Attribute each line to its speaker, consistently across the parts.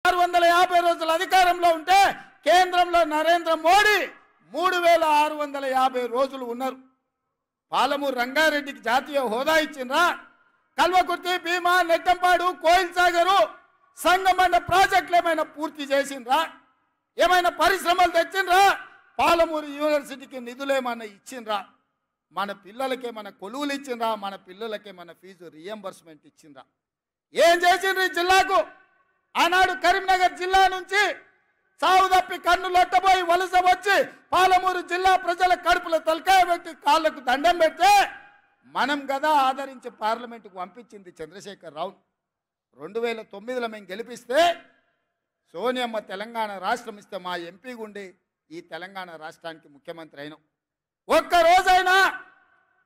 Speaker 1: 650 రోజులు అధికారంలో ఉంటే కేంద్రంలో నరేంద్ర మోడీ 3650 రోజులు ఉన్నారు. పాలమూరు రంగారెడ్డికి జాతీయ హోదా ఇచ్చిండ్రా? కల్వకుర్తి, భీమా, నెట్టంపాడు, కోయిల్ సాగరు, సంగమండ ప్రాజెక్టులు ఏమైనా పూర్తి చేసిండ్రా? ఏమైనా పరిశ్రమలు తెచ్చిండ్రా? పాలమూరు యూనివర్సిటీకి నిధులు ఏమైనా ఇచ్చిండ్రా? మన పిల్లలకేమైనా కొలువులు ఇచ్చిండ్రా? మన పిల్లలకేమైనా ఫీజు రియంబర్స్మెంట్ ఇచ్చిండ్రా? ఏం చేసిండ్రు ఈ జిల్లాకు? ఆనాడు కరీంనగర్ జిల్లా నుంచి సాగు తప్పి కన్ను లొట్టబోయి వలస వచ్చి పాలమూరు జిల్లా ప్రజల కడుపులో తలకాయ పెట్టి కాళ్లకు దండం పెడితే మనం కదా ఆదరించి పార్లమెంటుకు పంపించింది చంద్రశేఖర్ రావు. 2009లో మేము గెలిపిస్తే సోనియమ్మ తెలంగాణ రాష్ట్రం ఇస్తే మా ఎంపీ గుండి ఈ తెలంగాణ రాష్ట్రానికి ముఖ్యమంత్రి అయినాం. ఒక్క రోజైనా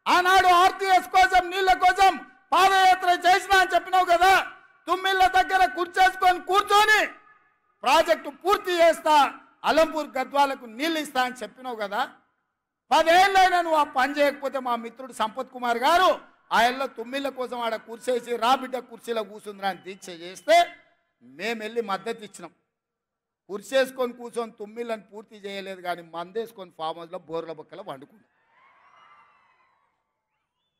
Speaker 1: ఆనాడు ఆర్టీఎస్ కోసం నీళ్ల కోసం పాదయాత్ర చేసినా అని చెప్పినావు కదా. తుమ్మిళ్ళ దగ్గర కూర్చేసుకొని కూర్చొని ప్రాజెక్టు పూర్తి చేస్తా, అలంపూర్ గద్వాలకు నీళ్ళు ఇస్తా అని చెప్పినావు కదా. 10 ఏళ్ళైనా నువ్వు ఆ పని చేయకపోతే మా మిత్రుడు సంపత్ కుమార్ గారు ఆయనలో తుమ్మిళ్ళ కోసం ఆడ కూర్చేసి రాబిడ్డ కుర్చీలో కూర్చుందిరా అని దీక్ష చేస్తే మేము వెళ్ళి మద్దతు ఇచ్చినాం. కుర్చేసుకొని కూర్చొని తుమ్మిళ్ళని పూర్తి చేయలేదు, కానీ మందేసుకొని ఫామ్ హౌస్లో బోర్ల బొక్కలో వండుకుంది.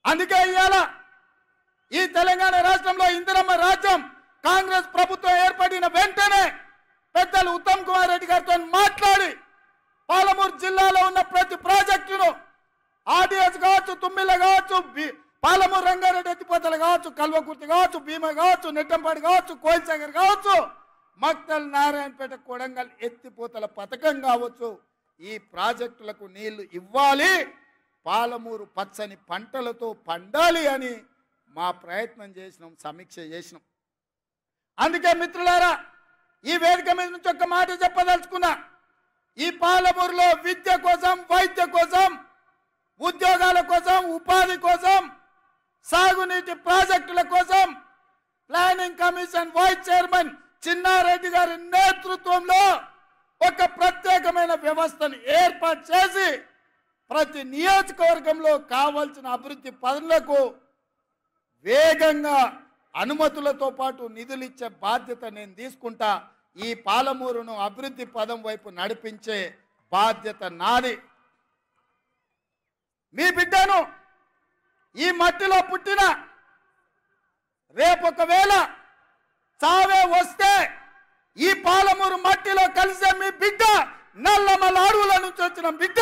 Speaker 1: అందుకే ఇవాళ ఈ తెలంగాణ రాష్ట్రంలో ఇందిరమ్మ రాజ్యం కాంగ్రెస్ ప్రభుత్వం ఏర్పడిన వెంటనే పెద్దలు ఉత్తమ్ కుమార్ రెడ్డి గారితో మాట్లాడి పాలమూరు జిల్లాలో ఉన్న ప్రతి ప్రాజెక్టును ఆర్డీఎస్ కావచ్చు, తుమ్మిళ్ళ కావచ్చు, పాలమూరు రంగారెడ్డి ఎత్తిపోతలు కావచ్చు, కల్వకుర్తి కావచ్చు, భీమ కావచ్చు, నెట్టంపాడు కావచ్చు, కోయిల్ సాగర్ కావచ్చు, మక్తల్, నారాయణపేట, కొడంగల్ ఎత్తిపోతల పథకం కావచ్చు, ఈ ప్రాజెక్టులకు నీళ్లు ఇవ్వాలి, పాలమూరు పచ్చని పంటలతో పండాలి అని మా ప్రయత్నం చేసినాం, సమీక్ష చేసినాం. అందుకే మిత్రులారా, ఈ వేదిక మీద నుంచి ఒక మాట చెప్పదలుచుకున్నా. ఈ పాలమూరులో విద్య కోసం, వైద్య కోసం, ఉద్యోగాల కోసం, ఉపాధి కోసం, సాగునీటి ప్రాజెక్టుల కోసం planning commission vice chairman Chinnareddy గారి నేతృత్వంలో ఒక ప్రత్యేకమైన వ్యవస్థను ఏర్పాటు చేసి ప్రతి నియోజకవర్గంలో కావాల్సిన అభివృద్ధి పనులకు వేగంగా అనుమతులతో పాటు నిధులు ఇచ్చే బాధ్యత నేను తీసుకుంటా. ఈ పాలమూరును అభివృద్ధి పదం వైపు నడిపించే బాధ్యత నాది. మీ బిడ్డను ఈ మట్టిలో పుట్టిన రేపు ఒకవేళ చావే వస్తే ఈ పాలమూరు మట్టిలో కలిసే మీ బిడ్డ నల్లమల అడవుల నుంచి వచ్చిన బిడ్డ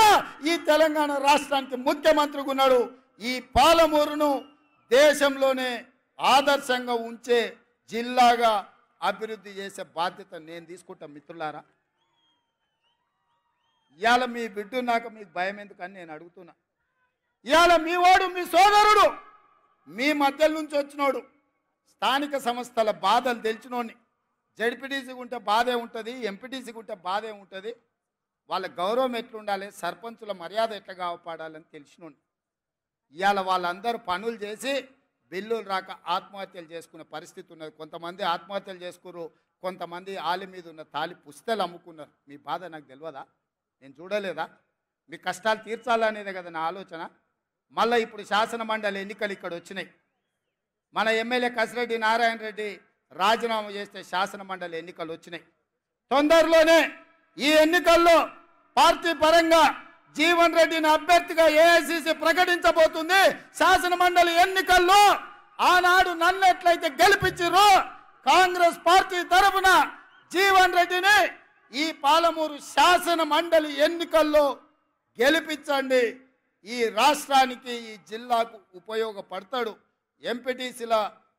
Speaker 1: ఈ తెలంగాణ రాష్ట్రానికి ముఖ్యమంత్రిగా ఉన్నాడు. ఈ పాలమూరును దేశంలోనే ఆదర్శంగా ఉంచే జిల్లాగా అభివృద్ధి చేసే బాధ్యత నేను తీసుకుంటా. మిత్రులారా, ఇవాళ మీ బిడ్డ నాకు మీకు భయం ఎందుకని నేను అడుగుతున్నా. ఇవాళ మీ వాడు, మీ సోదరుడు, మీ మధ్య నుంచి వచ్చినోడు, స్థానిక సంస్థల బాధలు తెలిసినోడిని, జడ్పీటీసీకి ఉంటే బాధే ఉంటుంది, ఎంపీటీసీకి ఉంటే బాధే ఉంటుంది, వాళ్ళ గౌరవం ఎట్లుండాలి, సర్పంచుల మర్యాద ఎట్లా కాపాడాలని తెలిసినోడిని. ఇవాళ వాళ్ళందరూ పనులు చేసి బిల్లులు రాక ఆత్మహత్యలు చేసుకునే పరిస్థితి ఉన్నది. కొంతమంది ఆత్మహత్యలు చేసుకున్నారు, కొంతమంది ఆలి మీద ఉన్న తాలి పుస్తలు అమ్ముకున్నారు. మీ బాధ నాకు తెలియదా? నేను చూడలేదా? మీ కష్టాలు తీర్చాలనేదే కదా నా ఆలోచన. మళ్ళీ ఇప్పుడు శాసన మండలి ఎన్నికలు ఇక్కడ వచ్చినాయి. మన ఎమ్మెల్యే కసిరెడ్డి నారాయణ రెడ్డి రాజీనామా చేస్తే శాసన మండలి ఎన్నికలు వచ్చినాయి. తొందరలోనే ఈ ఎన్నికల్లో పార్టీ పరంగా జీవన్ రెడ్డిని అభ్యర్థిగా ఏఐసిసి ప్రకటించబోతుంది. శాసన మండలి ఎన్నికల్లో ఆనాడు నన్ను ఎట్లయితే గెలిపించారో కాంగ్రెస్ పార్టీ తరఫున జీవన్ రెడ్డిని ఈ పాలమూరు శాసన మండలి ఎన్నికల్లో గెలిపించండి. ఈ రాష్ట్రానికి, ఈ జిల్లాకు ఉపయోగపడతాడు. ఎంపీటీసీల,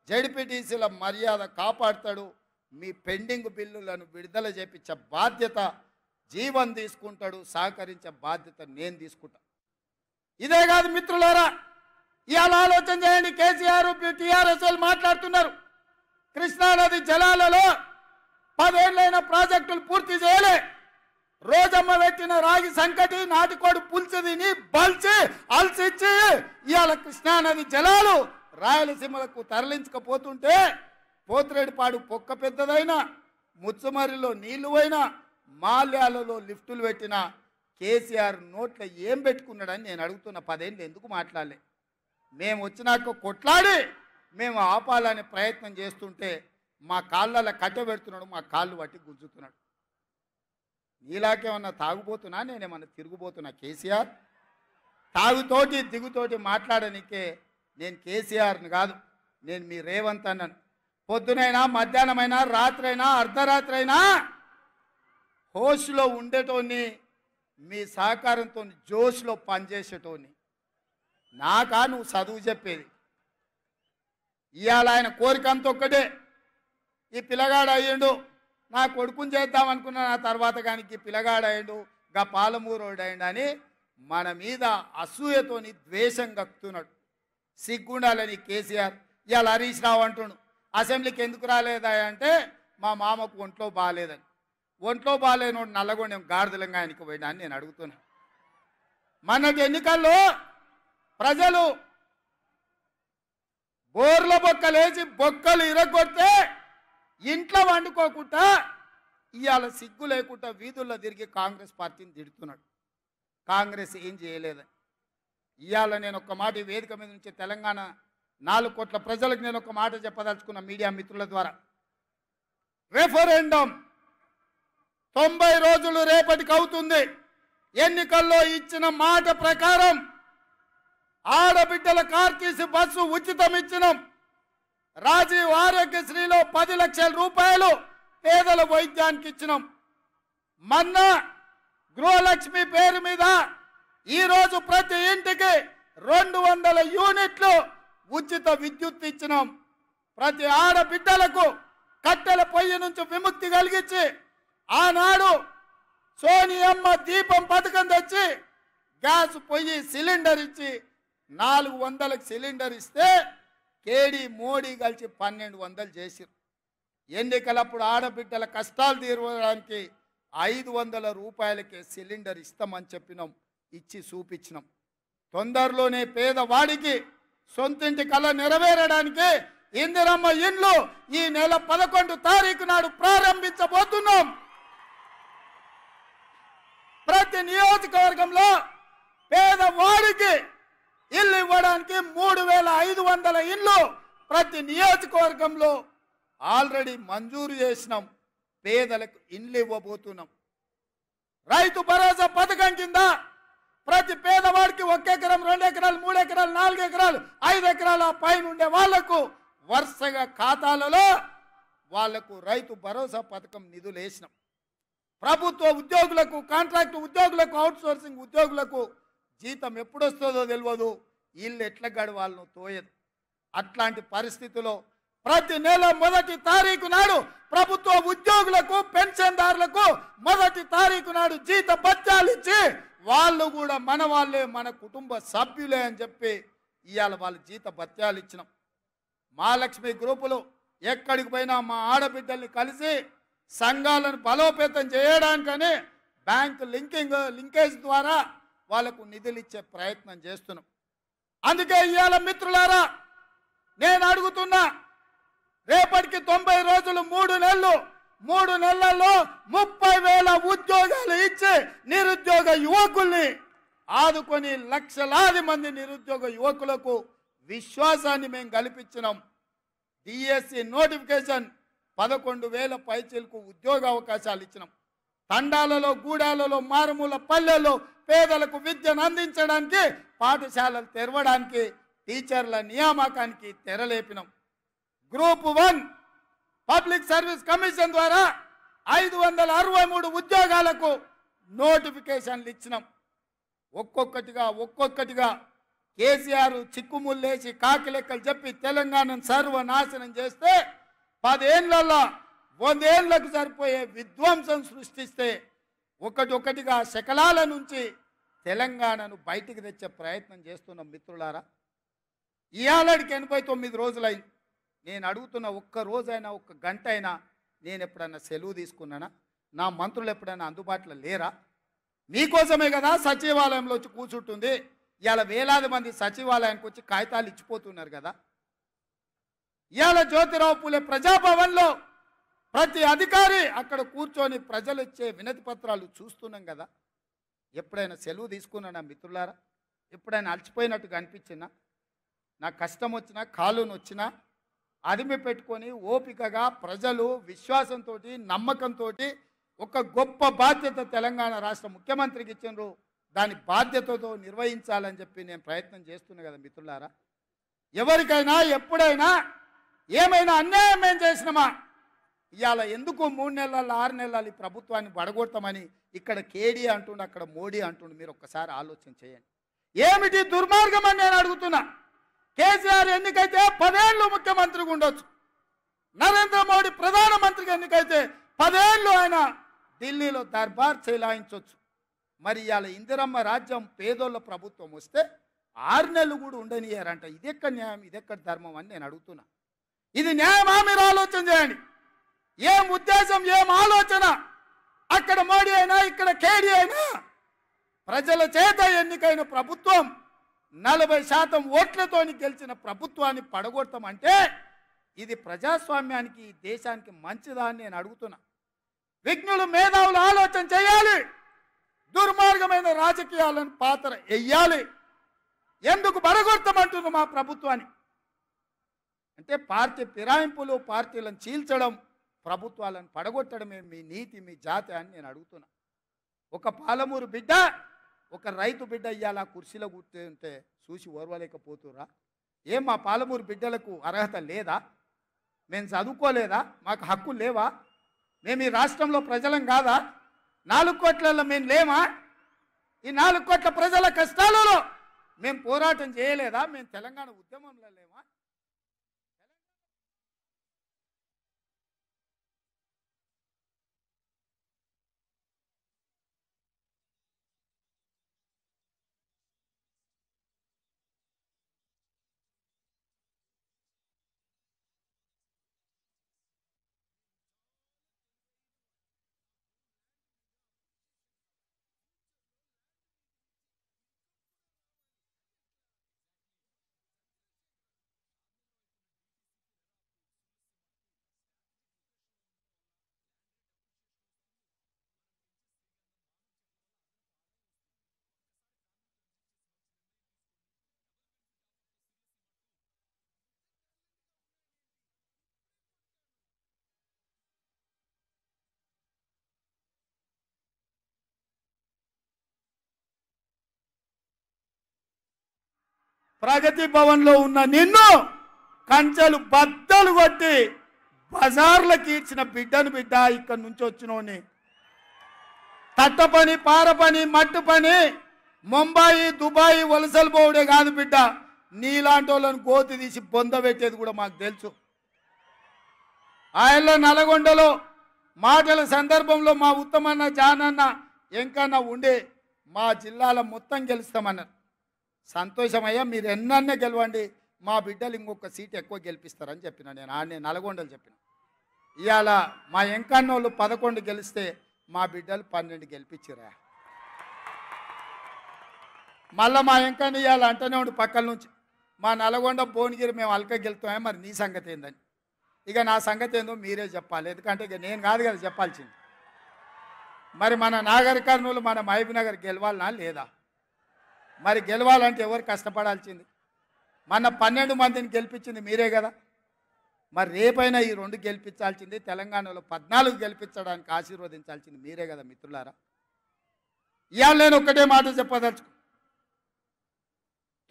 Speaker 1: జడ్పీటీసీల మర్యాద కాపాడతాడు. మీ పెండింగ్ బిల్లులను విడుదల చేపించే బాధ్యత జీవన్ తీసుకుంటాడు, సహకరించే బాధ్యత నేను తీసుకుంటా. ఇదే కాదు మిత్రులారా, ఇవాళ ఆలోచన చేయండి. కేసీఆర్, టీఆర్ఎస్ వాళ్ళు మాట్లాడుతున్నారు, కృష్ణానది జలాలలో 10 ఏళ్ళైన ప్రాజెక్టులు పూర్తి చేయలే. రోజమ్మ పెట్టిన రాగి సంకటి, నాటికోడు పులుసు తిని బల్చి అలసిచ్చి ఇవాళ కృష్ణానది జలాలు రాయలసీమలకు తరలించకపోతుంటే పోతిరెడ్డిపాడు పొక్క పెద్దదైనా, ముచ్చుమరిలో నీళ్లు పోయినా, మాల్యాలలో లిఫ్టులు పెట్టిన కేసీఆర్ నోట్లో ఏం పెట్టుకున్నాడని నేను అడుగుతున్న. 10 ఏళ్ళు ఎందుకు మాట్లాడలే? మేము వచ్చినాక కొట్లాడి మేము ఆపాలనే ప్రయత్నం చేస్తుంటే మా కాళ్ళలో కట్టె పెడుతున్నాడు, మా కాళ్ళు పట్టి గుంజుతున్నాడు. నీలాకేమన్నా తాగుపోతున్నా, నేనేమన్నా తిరుగుపోతున్నా? కేసీఆర్ తాగుతోటి దిగుతోటి మాట్లాడనికే నేను కేసీఆర్ని కాదు, నేను మీ రేవంత్ అన్నాను. పొద్దునైనా మధ్యాహ్నమైనా రాత్రైనా అర్ధరాత్రి అయినా హోష్లో ఉండేటోని, మీ సహకారంతో జోష్లో పనిచేసేటోని. నాకా నువ్వు చదువు చెప్పేది? ఇవాళ ఆయన కోరిక అంత ఒక్కటే, ఈ పిల్లగాడు అయ్యిండు, నా కొడుకుని చేద్దామనుకున్నా, నా తర్వాత కానీ పిల్లగాడు అయ్యిండు, గా పాలమూరోడు అయ్యిండు అని మన మీద అసూయతోని ద్వేషం కక్కుతున్నాడు. సిగ్గుండాలని కేసీఆర్. ఇవాళ హరీష్ రావు అంటుండు, అసెంబ్లీకి ఎందుకు రాలేదా అంటే మా మామకు ఒంట్లో బాగాలేదని. ఒంట్లో బాగాలేనోడు నల్లగొండెం గాడిదలంగా ఆయనకి పోయినా అని నేను అడుగుతున్నా. మొన్నటి ఎన్నికల్లో ప్రజలు బోర్ల బొక్కలేసి బొక్కలు ఇరగొడితే ఇంట్లో వండుకోకుండా ఇవాళ సిగ్గు లేకుండా వీధుల్లో తిరిగి కాంగ్రెస్ పార్టీని తిడుతున్నాడు. కాంగ్రెస్ ఏం చేయలేదని. ఇవాళ నేను ఒక మాట ఈ వేదిక మీద నుంచి తెలంగాణ 4 కోట్ల ప్రజలకు నేను ఒక మాట చెప్పదలుచుకున్న మీడియా మిత్రుల ద్వారా. రెఫరెండం 90 రోజులు రేపటికి అవుతుంది. ఎన్నికల్లో ఇచ్చిన మాట ప్రకారం ఆడబిడ్డల ఆర్టీసీ బస్సు ఉచితం ఇచ్చినాం. రాజీవ్ ఆరోగ్యశ్రీలో 10 లక్షల రూపాయలు పేదల వైద్యానికి ఇచ్చినాం. మొన్న గృహలక్ష్మి పేరు మీద ఈరోజు ప్రతి ఇంటికి 200 యూనిట్లు ఉచిత విద్యుత్ ఇచ్చినాం. ప్రతి ఆడబిడ్డలకు కట్టెల పొయ్యి నుంచి విముక్తి కలిగించి ఆనాడు సోనియమ్మ దీపం పథకం తెచ్చి గ్యాస్ పొయ్యి సిలిండర్ ఇచ్చి 400కి సిలిండర్ ఇస్తే కేడీ మోడీ కలిసి 1200 చేసిరు. ఎన్నికలప్పుడు ఆడబిడ్డల కష్టాలు తీరడానికి 500 రూపాయలకే సిలిండర్ ఇస్తామని చెప్పినాం, ఇచ్చి చూపించినాం. తొందరలోనే పేదవాడికి సొంతింటి కళ నెరవేరడానికి ఇందిరమ్మ ఇండ్లు ఈ నెల 11 తారీఖు నాడు ప్రారంభించబోతున్నాం. ప్రతి నియోజకవర్గంలో పేదవాడికి ఇల్లు ఇవ్వడానికి 3500 ఇండ్లు ప్రతి నియోజకవర్గంలో ఆల్రెడీ మంజూరు చేసినాం. పేదలకు ఇండ్లు ఇవ్వబోతున్నాం. రైతు భరోసా పథకం కింద ప్రతి పేదవాడికి 1 ఎకరం, 2 ఎకరాలు, 3 ఎకరాలు, 4 ఎకరాలు, 5 ఎకరాల పైన ఉండే వాళ్లకు వరుసగా ఖాతాలలో వాళ్లకు రైతు భరోసా పథకం నిధులు వేసినాం. ప్రభుత్వ ఉద్యోగులకు, కాంట్రాక్ట్ ఉద్యోగులకు, అవుట్సోర్సింగ్ ఉద్యోగులకు జీతం ఎప్పుడు వస్తుందో తెలియదు, ఇల్లు ఎట్లా గడవాలనో తోయదు. అట్లాంటి పరిస్థితుల్లో ప్రతి నెల 1వ తారీఖు నాడు ప్రభుత్వ ఉద్యోగులకు, పెన్షన్దారులకు 1వ తారీఖు నాడు జీత భత్యాలు ఇచ్చి వాళ్ళు కూడా మన వాళ్ళే, మన కుటుంబ సభ్యులే అని చెప్పి ఇవాళ వాళ్ళు జీత భత్యాలు ఇచ్చినాం. మహాలక్ష్మి గ్రూపులు ఎక్కడికి పోయినా మా ఆడబిడ్డల్ని కలిసి సంఘాలను బలోపేతం చేయడానికని బ్యాంకు లింకేజ్ ద్వారా వాళ్ళకు నిధులు ఇచ్చే ప్రయత్నం చేస్తున్నాం. అందుకే ఇవాళ మిత్రులారా నేను అడుగుతున్నా, రేపటికి 90 రోజులు 3 నెలలు, 3 నెలల్లో 30,000 ఉద్యోగాలు ఇచ్చి నిరుద్యోగ యువకుల్ని ఆదుకొని లక్షలాది మంది నిరుద్యోగ యువకులకు విశ్వాసాన్ని మేము కల్పించినాం. డిఎస్సి నోటిఫికేషన్ 11,000 పైచీలకు ఉద్యోగ అవకాశాలు ఇచ్చినాం. తండాలలో, గూడాలలో, మారుమూల పల్లెల్లో పేదలకు విద్యను అందించడానికి, పాఠశాలలు తెరవడానికి, టీచర్ల నియామకానికి తెరలేపినాం. గ్రూప్ 1 పబ్లిక్ సర్వీస్ కమిషన్ ద్వారా 563 ఉద్యోగాలకు నోటిఫికేషన్లు ఇచ్చినాం. ఒక్కొక్కటిగా కేసీఆర్ చిక్కుముళ్ళేసి కాకి లెక్కలు చెప్పి తెలంగాణను సర్వనాశనం చేస్తే 10 ఏళ్లలో 100 ఏళ్లకు సరిపోయే విధ్వంసం సృష్టిస్తే ఒక్కటిగా శకలాల నుంచి తెలంగాణను బయటికి తెచ్చే ప్రయత్నం చేస్తున్నాం. మిత్రులారా, ఇవాళకి 89 రోజులైంది. నేను అడుగుతున్న, ఒక్క రోజైనా, ఒక్క గంట అయినా నేను ఎప్పుడన్నా సెలవు తీసుకున్నానా? నా మంత్రులు ఎప్పుడైనా అందుబాటులో లేరా? మీకోసమే కదా సచివాలయంలో వచ్చి కూర్చుంటుంది. ఇవాళ వేలాది మంది సచివాలయానికి వచ్చి కాగితాలు ఇచ్చిపోతున్నారు కదా. ఇవాళ జ్యోతిరావు పూలే ప్రజాభవన్లో ప్రతి అధికారి అక్కడ కూర్చొని ప్రజలు ఇచ్చే వినతి పత్రాలు చూస్తున్నాం కదా. ఎప్పుడైనా సెలవు తీసుకున్నానా మిత్రులారా? ఎప్పుడైనా అలసిపోయినట్టుగా అనిపించినా, నా కష్టం వచ్చినా, కాలుని వచ్చినా అదిమి పెట్టుకొని ఓపికగా ప్రజలు విశ్వాసంతో నమ్మకంతో ఒక గొప్ప బాధ్యత తెలంగాణ రాష్ట్ర ముఖ్యమంత్రికి ఇచ్చిండ్రు. దాని బాధ్యతతో నిర్వహించాలని చెప్పి నేను ప్రయత్నం చేస్తున్నా కదా మిత్రులారా. ఎవరికైనా ఎప్పుడైనా ఏమైనా అన్యాయం ఏం చేసినామా ఇవాళ ఎందుకు 3 నెలలు 6 నెలలు ఈ ప్రభుత్వాన్ని పడగొడతామని ఇక్కడ కేడీ అంటుండు, అక్కడ మోడీ అంటుండు. మీరు ఒక్కసారి ఆలోచన చేయండి. ఏమిటి దుర్మార్గం అని నేను అడుగుతున్నా. కేసీఆర్ ఎన్నికైతే 10 ఏళ్ళు ముఖ్యమంత్రిగా ఉండొచ్చు. నరేంద్ర మోడీ ప్రధానమంత్రిగా ఎన్నికైతే 10 ఏళ్ళు ఆయన ఢిల్లీలో దర్బార్ చెలాయించవచ్చు. మరి ఇవాళ ఇందిరమ్మ రాజ్యం పేదోళ్ళ ప్రభుత్వం వస్తే 6 నెలలు కూడా ఉండనియారంట. ఇదెక్కడ న్యాయం, ఇదెక్కడ ధర్మం అని నేను అడుగుతున్నా. ఇది న్యాయమా? మీరు ఆలోచన చేయండి. ఏం ఉద్దేశం, ఏం ఆలోచన? అక్కడ మోడీ అయినా ఇక్కడ కేడీ అయినా ప్రజల చేత ఎన్నికైన ప్రభుత్వం 40% ఓట్లతో గెలిచిన ప్రభుత్వాన్ని పడగొడతామంటే ఇది ప్రజాస్వామ్యానికి దేశానికి మంచిదా అని నేను అడుగుతున్నా. విజ్ఞులు మేధావులు ఆలోచన చేయాలి. దుర్మార్గమైన రాజకీయాలను పాత్ర వెయ్యాలి. ఎందుకు పడగొడతామంటున్నా మా ప్రభుత్వాన్ని అంటే పార్టీ ఫిరాయింపులు, పార్టీలను చీల్చడం, ప్రభుత్వాలను పడగొట్టడమే మీ నీతి, మీ జాతి అని నేను అడుగుతున్నా. ఒక పాలమూరు బిడ్డ, ఒక రైతు బిడ్డ ఇయ్యాల కుర్చీలో కూర్చుంటే చూసి ఓర్వలేకపోతురా? ఏం మా పాలమూరు బిడ్డలకు అర్హత లేదా? మేము చదువుకోలేదా? మాకు హక్కులు లేవా? మేము ఈ రాష్ట్రంలో ప్రజలం కాదా? 4 కోట్లలో మేము లేమా? ఈ 4 కోట్ల ప్రజల కష్టాలలో మేము పోరాటం చేయలేదా? మేము తెలంగాణ ఉద్యమంలో లేమా? ప్రగతి భవన్లో ఉన్న నిన్ను కంచెలు బద్దలు కొట్టి బజార్లకు ఈడ్చిన బిడ్డను బిడ్డ ఇక్కడి నుంచి వచ్చినోని తట్ట పని, పార పని, మట్టు పని, ముంబాయి, దుబాయ్ వలసలు పోవడే కాదు బిడ్డ, నీలాంటి వాళ్ళని గోతి తీసి బొంద పెట్టేది కూడా మాకు తెలుసు. ఆయన నల్గొండలో మాటల సందర్భంలో మా ఉత్తమన్న, జానన్న, ఎంకన్నా ఉండే మా జిల్లాల మొత్తం గెలుస్తామన్నారు. సంతోషమయ్యా, మీరు ఎన్నన్నా గెలవండి, మా బిడ్డలు ఇంకొక సీట్ ఎక్కువ గెలిపిస్తారని చెప్పిన. నేను ఆడనే నల్గొండలు చెప్పిన. ఇవాళ మా ఎంకన్నోళ్ళు 11 గెలిస్తే మా బిడ్డలు 12 గెలిపించిరా. మళ్ళీ మా ఎంకన్న ఇవాళ అంటనే ఉండి పక్కల నుంచి మా నల్గొండ, భువనగిరి మేము అల్క గెలుతామే, మరి నీ సంగతి ఏందని. ఇక నా సంగతి ఏందో మీరే చెప్పాలి, ఎందుకంటే ఇక నేను కాదు కదా చెప్పాల్సింది. మరి మన నాగర్ కర్నూలు, మన మహబూబ్ నగర్ గెలవాలనా లేదా? మరి గెలవాలంటే ఎవరు కష్టపడాల్సింది? మన 12 మందిని గెలిపించింది మీరే కదా. మరి రేపైనా ఈ 2 గెలిపించాల్సింది, తెలంగాణలో 14 గెలిపించడానికి ఆశీర్వదించాల్సింది మీరే కదా మిత్రులారా. ఇవాళ నేను ఒక్కటే మాట చెప్పదలుచుకు.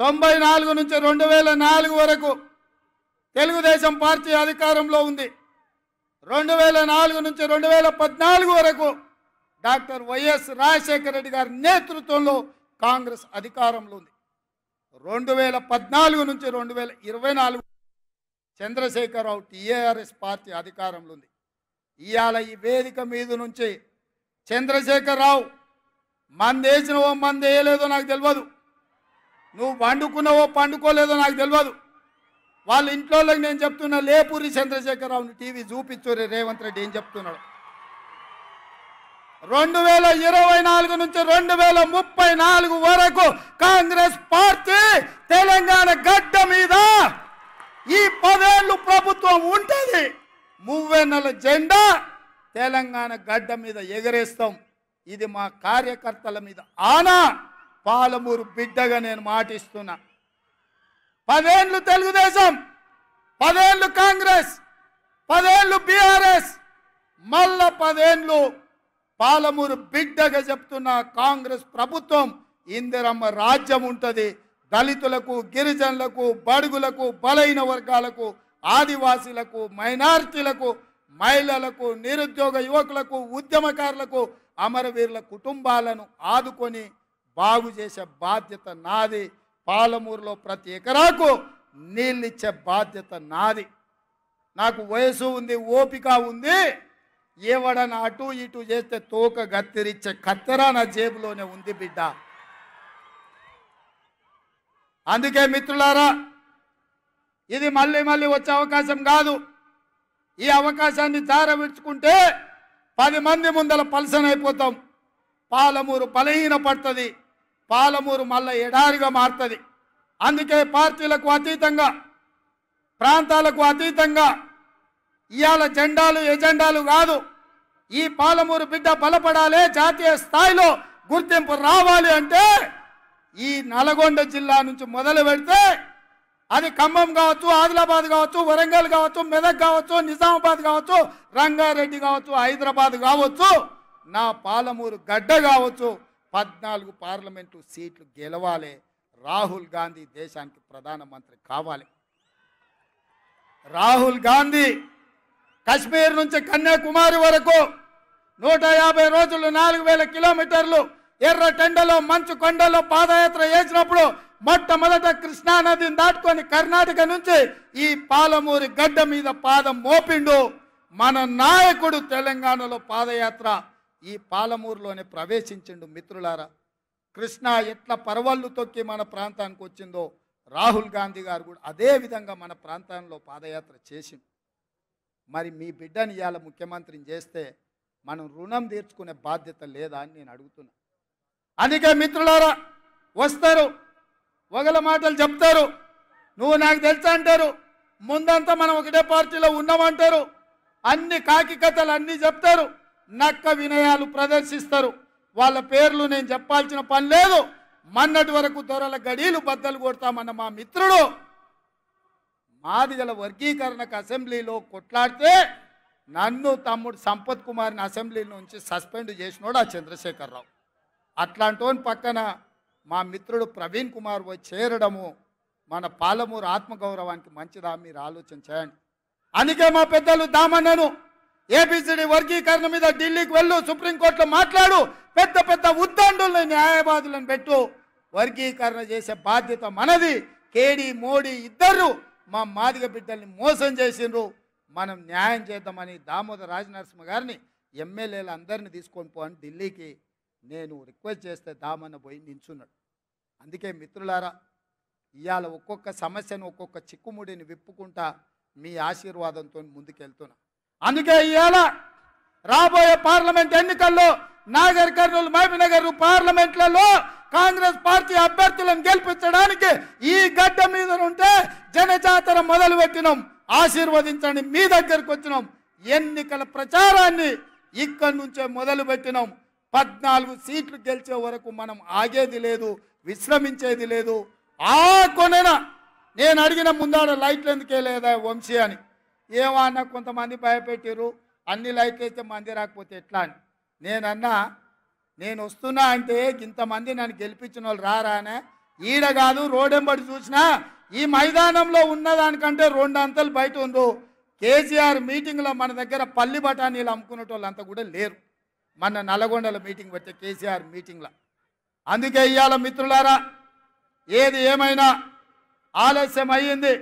Speaker 1: 94 నుంచి 2004 వరకు తెలుగుదేశం పార్టీ అధికారంలో ఉంది. 2004 నుంచి 2014 వరకు డాక్టర్ వైఎస్ రాజశేఖర రెడ్డి గారి నేతృత్వంలో కాంగ్రెస్ అధికారంలో ఉంది. 2014 నుంచి 2024 చంద్రశేఖరరావు టీఆర్ఎస్ పార్టీ అధికారంలో ఉంది. ఇవాళ ఈ వేదిక మీద నుంచి చంద్రశేఖరరావు మందేసినవో మంది వేయలేదో నాకు తెలియదు, నువ్వు వండుకున్నావో పండుకోలేదో నాకు తెలియదు. వాళ్ళ ఇంట్లో నేను చెప్తున్నా, లేపూరి చంద్రశేఖరరావుని టీవీ చూపించురే రేవంత్ రెడ్డి ఏం చెప్తున్నాడు. 2024 నుంచి 2034 వరకు కాంగ్రెస్ పార్టీ తెలంగాణ గడ్డ మీద ఈ 10 ఏళ్ళు ప్రభుత్వం ఉంటుంది. 30 జెండా తెలంగాణ గడ్డ మీద ఎగరేస్తాం. ఇది మా కార్యకర్తల మీద ఆనా. పాలమూరు బిడ్డగా నేను మాటిస్తున్నా. 10 ఏళ్ళు తెలుగుదేశం, 10 ఏళ్ళు కాంగ్రెస్, 10 ఏళ్ళు బీఆర్ఎస్, మళ్ళా 10 ఏళ్ళు పాలమూరు బిడ్డగా చెప్తున్న కాంగ్రెస్ ప్రభుత్వం. ఇందిరమ్మ రాజ్యం ఉంటుంది. దళితులకు, గిరిజనులకు, బడుగులకు, బలైన వర్గాలకు, ఆదివాసీలకు, మైనారిటీలకు, మహిళలకు, నిరుద్యోగ యువకులకు, ఉద్యమకారులకు, అమరవీరుల కుటుంబాలను ఆదుకొని బాగు చేసే బాధ్యత నాది. పాలమూరులో ప్రతి ఎకరాకు నీళ్ళిచ్చే బాధ్యత నాది. నాకు వయసు ఉంది, ఓపిక ఉంది. ఎవడన్నా అటు ఇటు చేస్తే తోక గత్తిరిచ్చే కత్తెర నా జేబులోనే ఉంది బిడ్డ. అందుకే మిత్రులారా, ఇది మళ్ళీ మళ్ళీ వచ్చే అవకాశం కాదు. ఈ అవకాశాన్ని జారవిడ్చుకుంటే 10 మంది ముందల పలసనైపోతాం. పాలమూరు బలహీన పడుతుంది. పాలమూరు మళ్ళీ ఎడారిగా మారుతుంది. అందుకే పార్టీలకు అతీతంగా, ప్రాంతాలకు అతీతంగా ఇవాళ జెండాలు ఎజెండాలు కాదు. ఈ పాలమూరు బిడ్డ బలపడాలి, జాతీయ స్థాయిలో గుర్తింపు రావాలి అంటే ఈ నల్గొండ జిల్లా నుంచి మొదలు పెడితే అది ఖమ్మం కావచ్చు, ఆదిలాబాద్ కావచ్చు, వరంగల్ కావచ్చు, మెదక్ కావచ్చు, నిజామాబాద్ కావచ్చు, రంగారెడ్డి కావచ్చు, హైదరాబాద్ కావచ్చు, నా పాలమూరు గడ్డ కావచ్చు, 14 పార్లమెంటు సీట్లు గెలవాలి. రాహుల్ గాంధీ దేశానికి ప్రధానమంత్రి కావాలి. రాహుల్ గాంధీ కశ్మీర్ నుంచి కన్యాకుమారి వరకు 150 రోజులు 4000 కిలోమీటర్లు ఎర్ర టెండలో మంచు కొండలో పాదయాత్ర చేసినప్పుడు మొట్టమొదట కృష్ణా నదిని దాటుకొని కర్ణాటక నుంచి ఈ పాలమూరి గడ్డ మీద పాదం మోపిండు మన నాయకుడు. తెలంగాణలో పాదయాత్ర ఈ పాలమూరులోనే ప్రవేశించిండు. మిత్రులారా, కృష్ణా ఎట్లా పరవళ్ళు తొక్కి మన ప్రాంతానికి వచ్చిందో రాహుల్ గాంధీ గారు కూడా అదే విధంగా మన ప్రాంతంలో పాదయాత్ర చేసిండు. మరి మీ బిడ్డని ఇవాళ ముఖ్యమంత్రిని చేస్తే మనం రుణం తీర్చుకునే బాధ్యత లేదా అని నేను అడుగుతున్నా. అందుకే మిత్రులారా, వస్తారు, ఒకళ్ళ మాటలు చెప్తారు, నువ్వు నాకు తెలుసా అంటారు, ముందంతా మనం ఒకటే పార్టీలో ఉన్నామంటారు, అన్ని కాకి కథలు అన్నీ చెప్తారు, నక్క వినయాలు ప్రదర్శిస్తారు. వాళ్ళ పేర్లు నేను చెప్పాల్సిన పని లేదు. మొన్నటి వరకు దొరల గడీలు బద్దలు కొడతామన్న మా మిత్రుడు మాదిగల వర్గీకరణకు అసెంబ్లీలో కొట్లాడితే నన్ను తమ్ముడు సంపత్ కుమార్ని అసెంబ్లీ నుంచి సస్పెండ్ చేసినోడు ఆ చంద్రశేఖరరావు. అట్లాంటి పక్కన మా మిత్రుడు ప్రవీణ్ కుమార్ పోయి చేరడము మన పాలమూరు ఆత్మగౌరవానికి మంచిదా? మీరు ఆలోచన చేయండి. అందుకే మా పెద్దలు దామన్నను ఏబిసిడి వర్గీకరణ మీద ఢిల్లీకి వెళ్ళు, సుప్రీంకోర్టులో మాట్లాడు, పెద్ద పెద్ద ఉద్దండుల్ని న్యాయవాదులను పెట్టు, వర్గీకరణ చేసే బాధ్యత మనది. కేడి మోడీ ఇద్దరు మా మాదిగ బిడ్డల్ని మోసం చేసిండ్రు, మనం న్యాయం చేద్దామని దామోదర రాజనరసింహ గారిని ఎమ్మెల్యేలు అందరినీ తీసుకొని పోని ఢిల్లీకి నేను రిక్వెస్ట్ చేస్తే దామన్న పోయి నించున్నాడు. అందుకే మిత్రులారా, ఇవాళ ఒక్కొక్క సమస్యను ఒక్కొక్క చిక్కుముడిని విప్పుకుంటా మీ ఆశీర్వాదంతో ముందుకెళ్తున్నా. అందుకే ఇవాళ రాబోయే పార్లమెంట్ ఎన్నికల్లో నాగర్ కర్నూలు, మహబూబ్నగర్ పార్లమెంట్లలో కాంగ్రెస్ పార్టీ అభ్యర్థులను గెలిపించడానికి ఈ గడ్డ మీద ఉంటే జనజాతర మొదలు పెట్టినాం. ఆశీర్వదించండి, మీ దగ్గరకు వచ్చినాం. ఎన్నికల ప్రచారాన్ని ఇక్కడి నుంచే మొదలు పెట్టినాం. 14 సీట్లు గెలిచే వరకు మనం ఆగేది లేదు, విశ్రమించేది లేదు. ఆ కొనన నేను అడిగిన ముందాడ లైట్లు ఎందుకే లేదా వంశీ అని, ఏమన్నా కొంతమంది భయపెట్టారు, అన్ని లైట్లు అయితే మంది రాకపోతే ఎట్లా అని. నేనన్నా, నేను వస్తున్నా అంటే ఇంతమంది నన్ను గెలిపించిన వాళ్ళు రారానే, ఈడ కాదు రోడెంబడి చూసినా ఈ మైదానంలో ఉన్నదానికంటే 2 అంతలు బయట ఉందో. కేసీఆర్ మీటింగ్లో మన దగ్గర పల్లి బఠానీలు అమ్ముకునే వాళ్ళు అంతా కూడా లేరు. మన నల్గొండలో మీటింగ్ పెట్టే కేసీఆర్ మీటింగ్లో. అందుకే ఇవాళ మిత్రులారా, ఏది ఏమైనా ఆలస్యం అయ్యింది.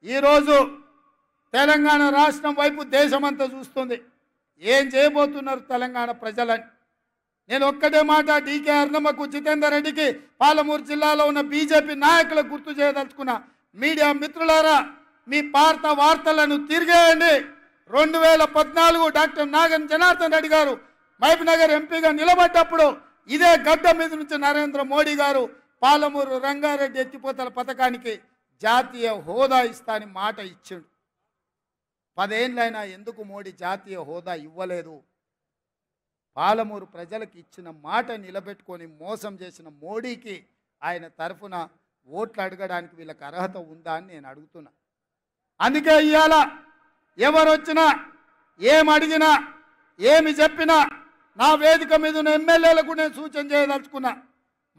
Speaker 1: ఈరోజు తెలంగాణ రాష్ట్రం వైపు దేశమంతా చూస్తుంది, ఏం చేయబోతున్నారు తెలంగాణ ప్రజలని. నేను ఒక్కటే మాట డీకే అర్ణమ్మకు, జితేందర్ రెడ్డికి, పాలమూరు జిల్లాలో ఉన్న బీజేపీ నాయకులకు గుర్తు చేయదలుచుకున్నా. మీడియా మిత్రులారా, మీ పార్త వార్తలను తిరిగేయండి. 2014 డాక్టర్ నాగన్ జనార్దన్ రెడ్డి గారు మహబూబ్నగర్ ఎంపీగా నిలబడ్డప్పుడు ఇదే గడ్డ మీద నుంచి నరేంద్ర మోడీ గారు పాలమూరు రంగారెడ్డి ఎత్తిపోతల పథకానికి జాతీయ హోదా ఇస్తానని మాట ఇచ్చిండు. 10 ఏళ్ళైనా ఎందుకు మోడీ జాతీయ హోదా ఇవ్వలేదు? పాలమూరు ప్రజలకు ఇచ్చిన మాట నిలబెట్టుకొని మోసం చేసిన మోడీకి ఆయన తరఫున ఓట్లు అడగడానికి వీళ్ళకి అర్హత ఉందా అని నేను అడుగుతున్నా. అందుకే ఇవాళ ఎవరు వచ్చినా ఏం అడిగినా ఏమి చెప్పినా నా వేదిక మీద ఉన్న ఎమ్మెల్యేలకు నేను సూచన చేయదలుచుకున్నా,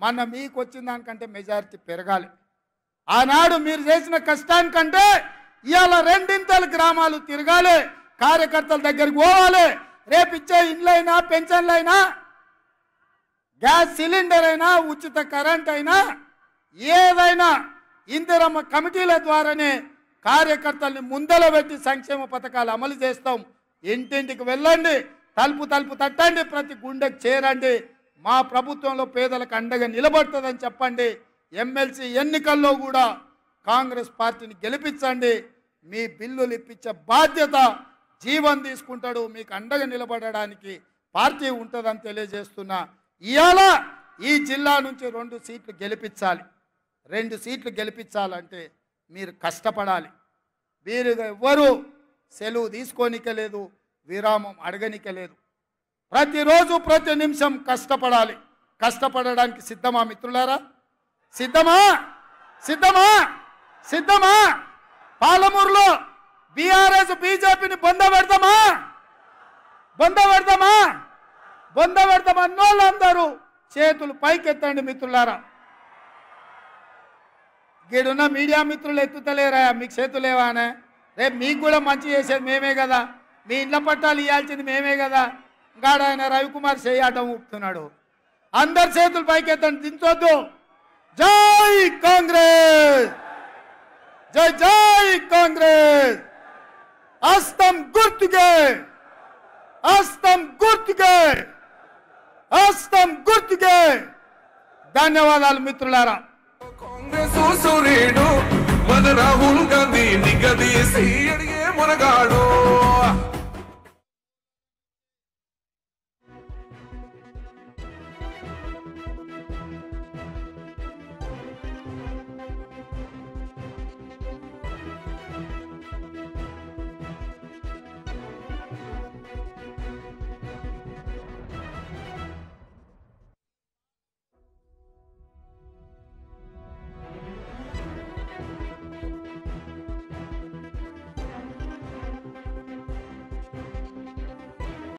Speaker 1: మన మీకు వచ్చిన దానికంటే మెజారిటీ పెరగాలి. ఆనాడు మీరు చేసిన కష్టానికంటే ఇవాళ రెండింతలు గ్రామాలు తిరగాలి, కార్యకర్తల దగ్గరికి పోవాలి. రేపు ఇచ్చే ఇండ్లైనా పెన్షన్లైనా గ్యాస్ సిలిండర్ అయినా ఉచిత కరెంట్ అయినా ఏదైనా ఇందిరమ్మ కమిటీల ద్వారానే కార్యకర్తల్ని ముందల పెట్టి సంక్షేమ పథకాలు అమలు చేస్తాం. ఇంటింటికి వెళ్ళండి, తలుపు తలుపు తట్టండి, ప్రతి గుండెకి చేరండి. మా ప్రభుత్వంలో పేదలకు అండగా నిలబడుతుందని చెప్పండి. ఎమ్మెల్సీ ఎన్నికల్లో కూడా కాంగ్రెస్ పార్టీని గెలిపించండి. మీ బిల్లులు ఇప్పించే బాధ్యత జీవన్ తీసుకుంటాడు. మీకు అండగా నిలబడడానికి పార్టీ ఉంటుందని తెలియజేస్తున్నా. ఇవాళ ఈ జిల్లా నుంచి 2 సీట్లు గెలిపించాలి. 2 సీట్లు గెలిపించాలంటే మీరు కష్టపడాలి. మీరు ఎవ్వరూ సెలవు తీసుకోనికలేదు, విరామం అడగనికలేదు. ప్రతిరోజు ప్రతి నిమిషం కష్టపడాలి. కష్టపడడానికి సిద్ధమా మిత్రులారా? సిద్ధమా? సిద్ధమా? సిద్ధమా? పాలమూరులో బీఆర్ఎస్ బీజేపీని బొందబెడతామా? బొందబెడతామా? బొందబెడతామన్నోళ్ళందరూ చేతులు పైకెత్తండి మిత్రులారా. గీడున్న మీడియా మిత్రులు ఎత్తుతలేరా? మీకు చేతులేవానే? రేపు మీకు కూడా మంచి చేసేది మేమే కదా, మీ ఇండ్ల పట్టాలు ఇవ్వాల్సింది మేమే కదా. గాడ ఆయన రవికుమార్ చేయటం ఊపుతున్నాడు. అందరు చేతులు పైకెత్తండి, దించొద్దు. జై కాంగ్రెస్, జై జై కాంగ్రెస్. హస్తం గుర్తుకే, హస్తం గుర్తుకే, హస్తం గుర్తుకే. ధన్యవాదాలు మిత్రులారా.
Speaker 2: కాంగ్రెస్ సూర్యుడు మన రాహుల్ గాంధీ నిగదీసి అడిగే మునగాడు.